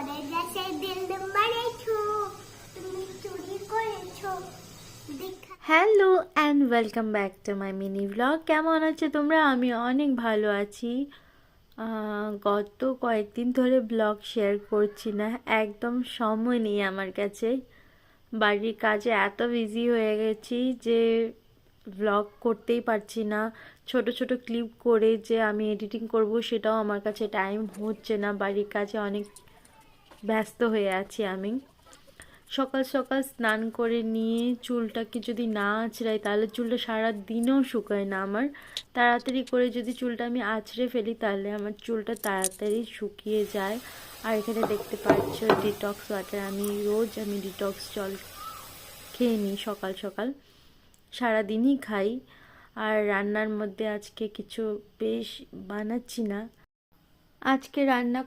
পরের দেশে দিল মারেছো, তুমি চুরি করেছো। Hello and welcome back to my mini blog. কেমন আছো তোমরা? আমি অনেক ভালো আছি। গত কয়েকদিন ধরে ব্লগ শেয়ার করছি না, একদম সময় নেই আমার কাছে। বাড়ির কাজে এত বিজি হয়ে গেছি যে ব্লগ করতেই পারছি না। ছোট ছোট ক্লিপ করে যে আমি এডিটিং করব সেটাও আমার কাছে টাইম হচ্ছে না, বাড়ির কাজে অনেক ব্যস্ত হয়ে আছি আমি। সকাল সকাল স্নান করে নিয়ে চুলটাকে যদি না আঁচড়াই তাহলে চুলটা সারা দিনও শুকায় না আমার। তাড়াতাড়ি করে যদি চুলটা আমি আঁচড়ে ফেলি তাহলে আমার চুলটা তাড়াতাড়ি শুকিয়ে যায়। আর এখানে দেখতে পাচ্ছ ডিটক্স ওয়াটার, আমি ডিটক্স জল খেয়ে নিই সকাল সকাল, সারাদিনই খাই। আর রান্নার মধ্যে আজকে কিছু বেশ বানাচ্ছি না, আজকে রান্না